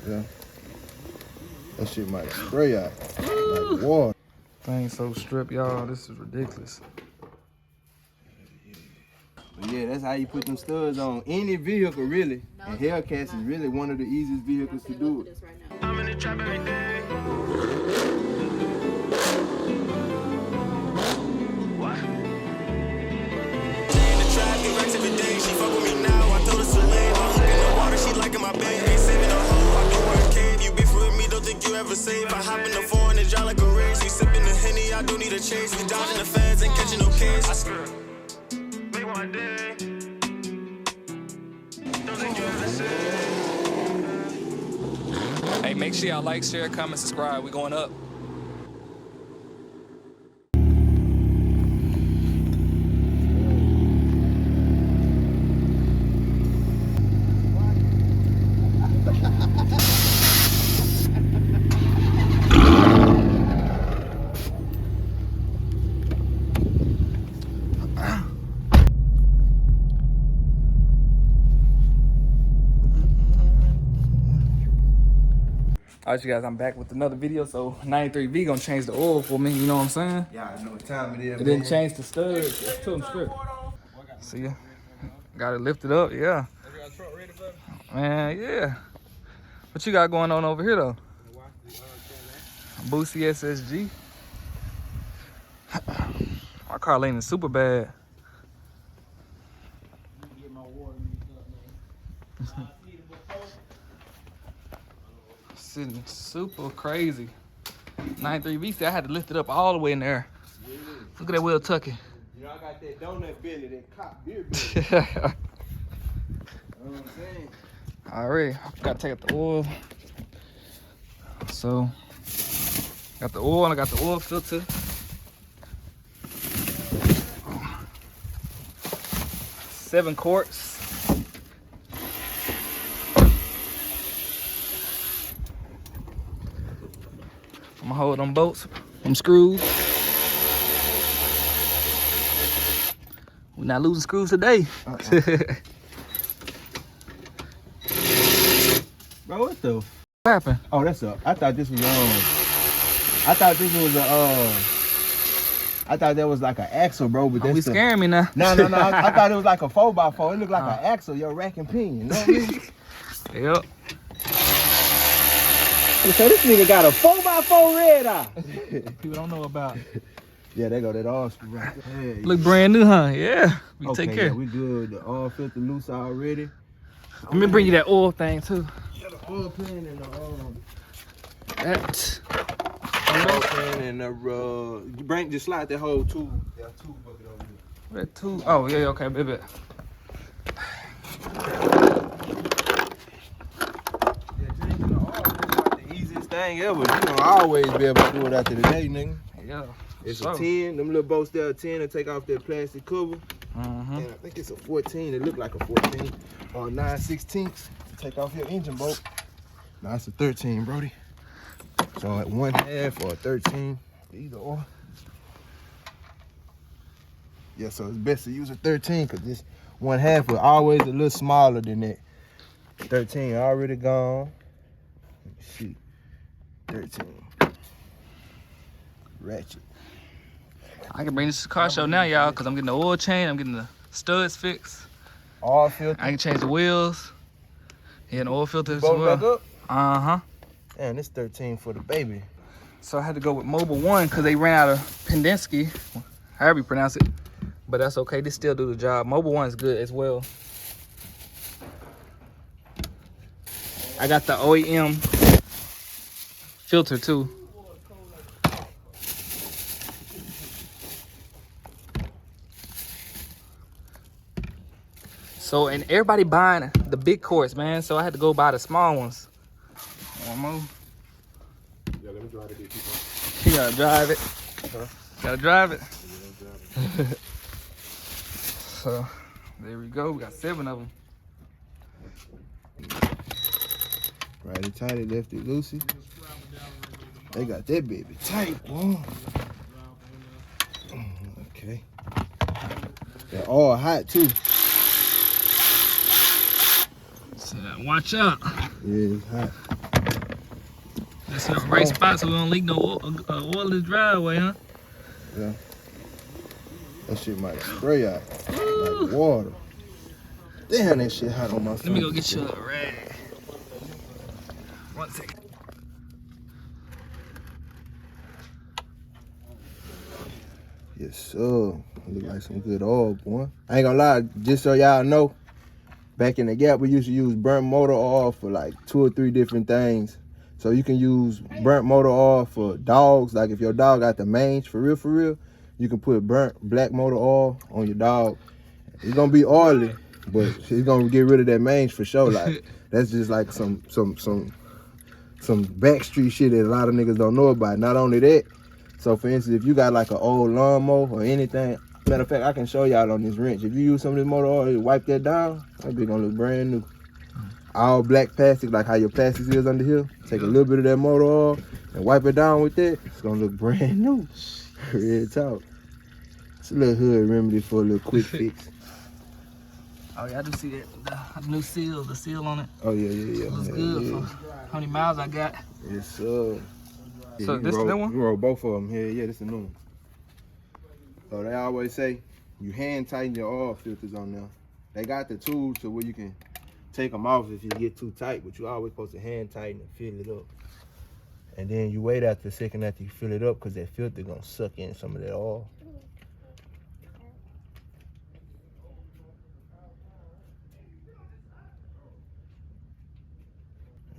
Yeah. That shit might spray out like water. Thing so stripped, y'all. This is ridiculous. But yeah, that's how you put them studs on any vehicle, really. And Hellcats is really one of the easiest vehicles to do it. I'm in the trap every day. What? Stay in the trap, get racks every day. She fuck with me now. I told her to leave. I'm hooking the water, she liking my bait. Ain't saving no hoe, I do her cave. You beef with me, don't think you ever save. I hop in the foreign and drive like a race. You sipping the Henny, I don't need a chase. We dodging the feds and catching no case. I swear, maybe one day. Hey, make sure y'all like, share, comment, subscribe. We going up. Alright, you guys, I'm back with another video. So 93V gonna change the oil for me, you know what I'm saying? Yeah, I know what time it is. It didn't change the studs. It's to them strip. See ya. Got it lifted up, yeah. Man, yeah. What you got going on over here though? Boosie SSG. My car leaning super bad. Sitting super crazy. 93V said I had to lift it up all the way in there. Look at that wheel tucking. You know, I got that donut belly, that cop beer belly. You know what I'm saying? Alright, gotta take out the oil. So, got the oil and I got the oil filter. Seven quarts. I'm gonna hold them bolts, them screws. We're not losing screws today. Bro, what the? What happened? Oh, that's up. I thought this was I thought this was I thought that was like an axle, bro. But that's scaring me now. No. I thought it was like a 4x4. It looked like an axle, your rack and pinion. You know what I mean? Yep. So this nigga got a 4x4 Redeye. People don't know about. Yeah, they go that all screw right there. Look brand new, huh? Yeah. We Okay, take care. Yeah, we good. The oil filter loose already. Let me bring you that oil thing too. Yeah, the oil pan and the That. oil pan and the you bring just slide that whole tube. Yeah, tube bucket over there. That too. Oh yeah, okay, baby. Thing ever. You gonna always be able to do it after the day, nigga. Yeah. It's a 10. Them little bolts there are 10 to take off that plastic cover. Mm-hmm. And I think it's a 14. It look like a 14 or 9/16 to take off your engine bolt. No, it's a 13, Brody. So at 1/2 or a 13, either or. Yeah, so it's best to use a 13 because this 1/2 was always a little smaller than that. 13 already gone. Let me see. 13. Ratchet. I can bring this to the car show now, y'all, because I'm getting the oil change, I'm getting the studs fixed. All filter. I can change the wheels. Yeah, and the oil filter as Bolt well. back up? Uh-huh. Man, this 13 for the baby. So I had to go with Mobile 1 because they ran out of Pendenski, however you pronounce it. But that's okay, they still do the job. Mobile 1 is good as well. I got the OEM filter too. So, and everybody buying the big quarts, man. So I had to go buy the small ones. One more. Yeah, let me drive it. You gotta drive it. Gotta drive it. So, there we go. We got 7 of them. Righty tighty, lefty loosey. They got that baby tight, boy. Okay. They're all hot too. So watch out. Yeah, it's hot. That's the right spot so we don't leak no oil in the driveway, huh? Yeah. That shit might spray out like water. Damn, that shit hot on my phone. Let me go get you a rag. 1 second. Yes, sir. Look like some good oil, boy. I ain't gonna lie, just so y'all know, back in the Gap, we used to use burnt motor oil for like 2 or 3 different things. So you can use burnt motor oil for dogs. Like if your dog got the mange, for real, you can put burnt black motor oil on your dog. It's gonna be oily, but it's gonna get rid of that mange for sure. Like that's just like some backstreet shit that a lot of niggas don't know about. Not only that, so for instance, if you got like an old lawnmower or anything, matter of fact, I can show y'all on this wrench. If you use some of this motor oil, you wipe that down, that bitch gonna look brand new. All black plastic, like how your plastic is under here. Take a little bit of that motor oil and wipe it down with that. It's gonna look brand new. Real talk. It's a little hood remedy for a little quick fix. Oh yeah, I do see that. The new seal, the seal on it. Oh yeah. Looks good for how many miles I got. Yes, sir. Yeah, So this the new one? You roll both of them. Yeah, this the new one. So they always say, you hand tighten your oil filters on there. They got the tools to where you can take them off if you get too tight, but you always supposed to hand tighten and fill it up. And then you wait after a second after you fill it up, because that filter gonna suck in some of that oil.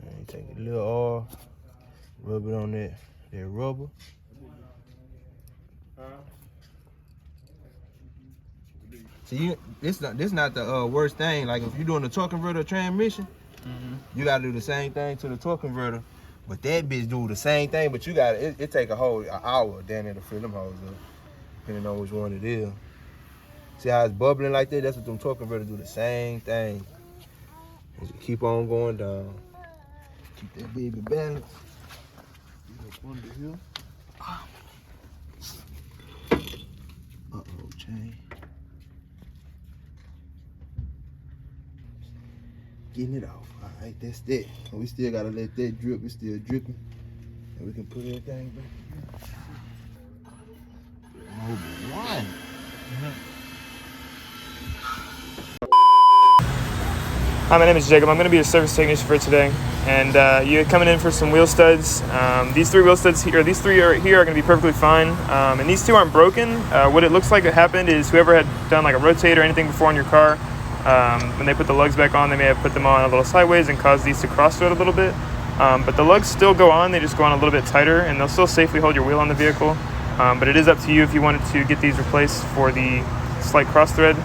And you take a little oil, rub it on that rubber. See, this not the worst thing. Like if you're doing the torque converter transmission, you gotta do the same thing to the torque converter. But that bitch do the same thing, but you gotta it take a whole hour down there to fill them hoes up, depending on which one it is. See how it's bubbling like that? That's what them torque converters do, the same thing. Just keep on going down. Keep that baby balanced. Under here. Uh-oh, chain. Getting it off. All right, that's that. And we still gotta let that drip. It's still dripping. And we can put everything back here. Number 1. Hi, my name is Jacob. I'm going to be your service technician for today, and you're coming in for some wheel studs. These 3 wheel studs here, these 3 are going to be perfectly fine, and these 2 aren't broken. What it looks like it happened is whoever had done like a rotate or anything before on your car, when they put the lugs back on, they may have put them on a little sideways and caused these to cross thread a little bit. But the lugs still go on, they just go on a little bit tighter, and they'll still safely hold your wheel on the vehicle. But it is up to you if you wanted to get these replaced for the slight cross thread.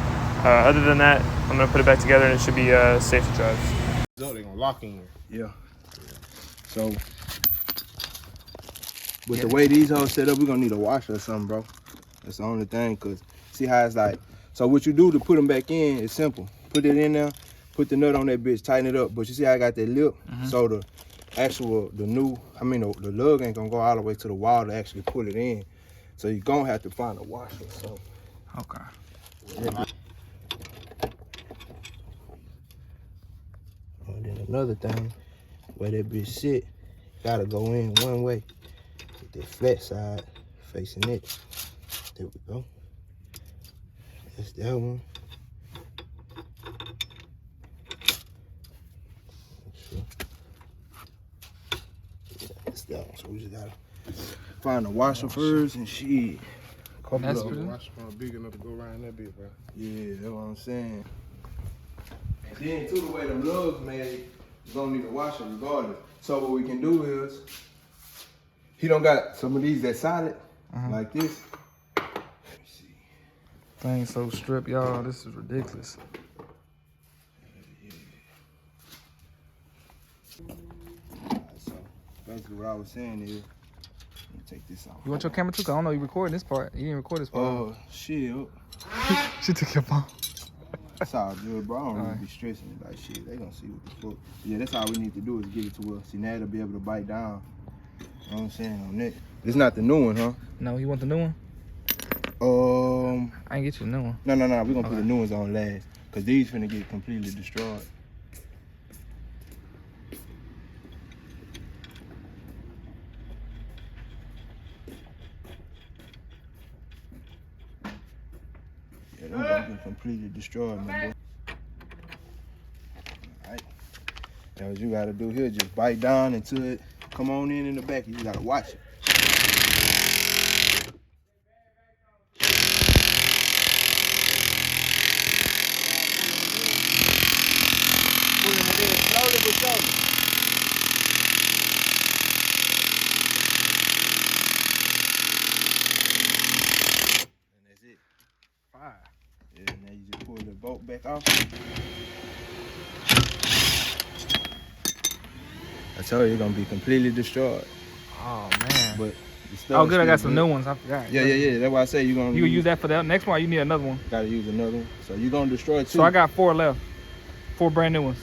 Other than that, I'm going to put it back together and it should be safe to drive. So they're going to lock in. Yeah. So, with the way these hoes set up, we're going to need a washer or something, bro. That's the only thing, because see how it's like. So what you do to put them back in is simple. Put it in there, put the nut on that bitch, tighten it up. But you see how I got that lip? So the lug ain't going to go all the way to the wall to actually pull it in. So you're going to have to find a washer. So. Okay. And then another thing, where that bitch sit, gotta go in one way. With the flat side facing it. There we go. That's that one. Yeah, that's that one. So we just gotta find a washer first and shit. That's pretty. Watch big enough to go around that bit, bro. Yeah, that's what I'm saying. And then too, the way them lugs made, you're gonna need a washer regardless. So what we can do is, he don't got some of these that solid, like this. Let me see. Thing so stripped, y'all. This is ridiculous. Alright, so basically what I was saying is, let me take this off. You want your camera too? 'Cause I don't know you recording this part. You didn't record this part. Oh, shit. She took your phone. That's all good, bro. I don't really be stressing it like shit. They gonna see what the fuck. Yeah, that's all we need to do is get it to where, see, now they'll be able to bite down. You know what I'm saying, on that. It's not the new one, huh? No, you want the new one? I ain't get you the new one. No. We're gonna put the new ones on last. Cause these finna get completely destroyed. completely destroyed, my boy. Alright. Now what you gotta do here, just bite down until it come on in the back. You just gotta watch it. Pulling it in slowly but surely. And that's it. Fire. Yeah, now you just pull the bolt back off. I told you it's gonna be completely destroyed. Oh man. But Oh good, I got some new ones. I forgot. Yeah. That's why I say you're gonna You use that for the next one, or you need another one. Gotta use another one. So you're gonna destroy 2. So I got 4 left. 4 brand new ones.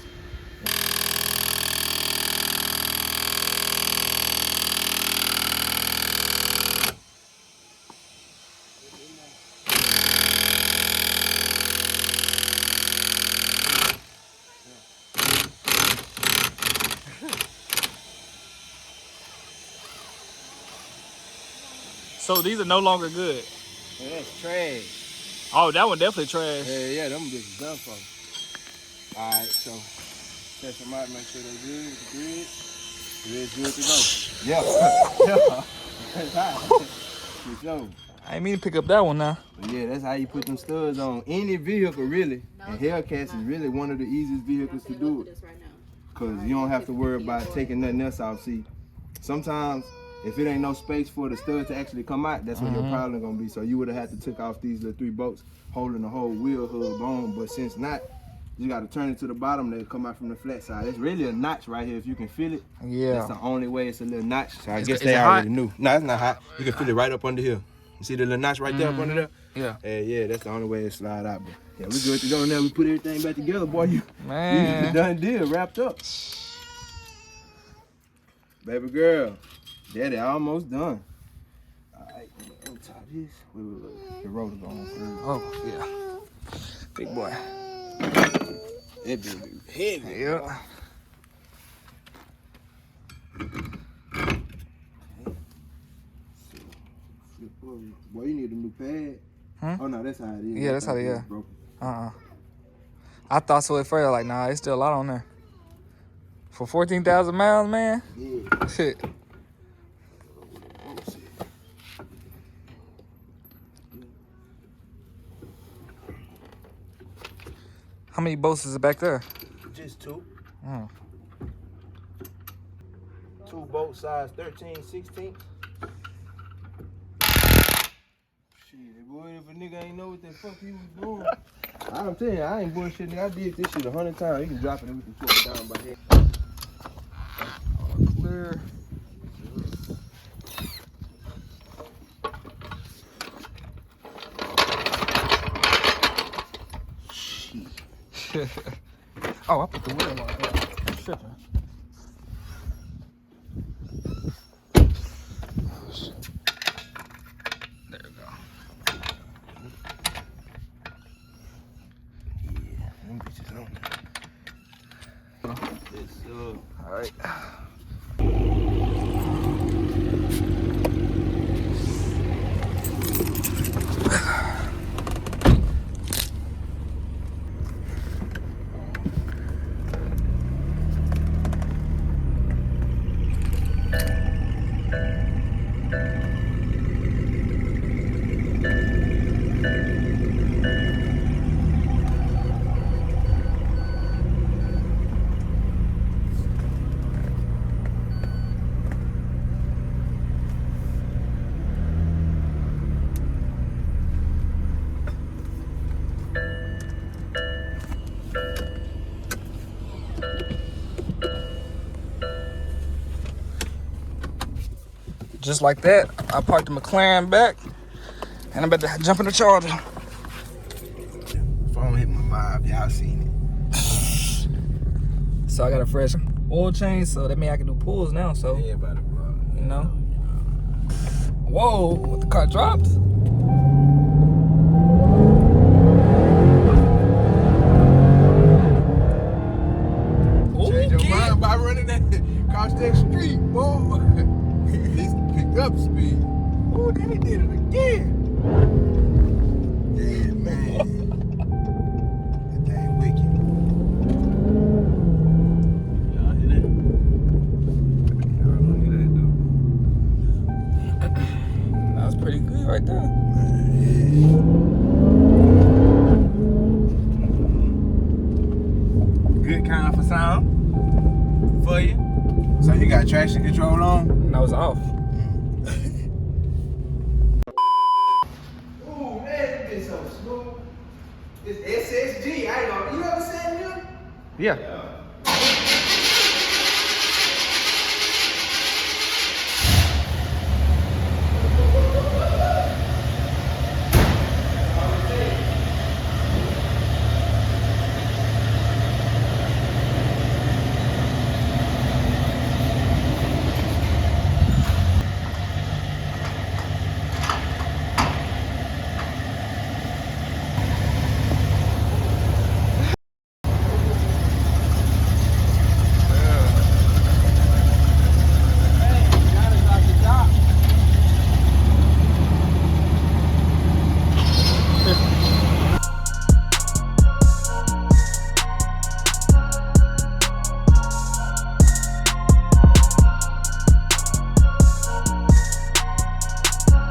So these are no longer good. Man, that's trash. Oh, that one definitely trash. Yeah, them bitches done for. Alright, so test them out, make sure they're good with the grid. Grid's good to go. Yeah. That's hot. For sure. I ain't mean to pick up that one now. But yeah, that's how you put them studs on any vehicle, really. And Hellcats is really one of the easiest vehicles to do it. Because you don't have to worry about taking nothing else out. See, sometimes if it ain't no space for the stud to actually come out, that's when your problem gonna be. So you would have had to took off these little 3 bolts holding the whole wheel hub on. But since not, you gotta turn it to the bottom, they'll come out from the flat side. It's really a notch right here if you can feel it. Yeah. That's the only way it's a little notch. So I guess is they it already hot? knew. No, it's not hot. You can feel it right up under here. You see the little notch right there up under there? Yeah. Yeah, that's the only way it slide out. But yeah, we good to go now. We put everything back together, boy. You Man. done deal, wrapped up. Baby girl, daddy almost done. All right, on top of this, wait. The rotor going through. Oh, yeah. Big boy. That baby heavy. Yeah. Boy, you need a new pad. Huh? Oh no, that's how it is. Yeah, that's how they is. are. I thought so at first, like, nah, it's still a lot on there. For 14,000 miles, man? Yeah. Shit. How many bolts is it back there? Just 2. Oh. 2 bolt size 13/16. Shit, boy, if a nigga ain't know what the fuck he was doing. I'm telling you, I ain't bullshitting. Nigga. I did this shit 100 times. You can drop it and we can put it down by here. All clear. Oh, I put the wheel on there. I'm tripping. Oh, shit. There we go. Yeah, them bitches on there. Yes, All right. Just like that, I parked the McLaren back, and I'm about to jump in the Charger. Phone hit my vibe, y'all seen it. So I got a fresh oil change, so that means I can do pulls now. So Everybody, bro. you know. Whoa! The car dropped. Change your mind by running that Caustic Street, boy. At least picked up speed. Oh, then he did it again. Yeah, man. right there. Good kind for sound for you. So you got traction control on? No, it's off. Ooh, man, this bitch so smooth. It's SSG. I ain't know. You ever seen him? Yeah.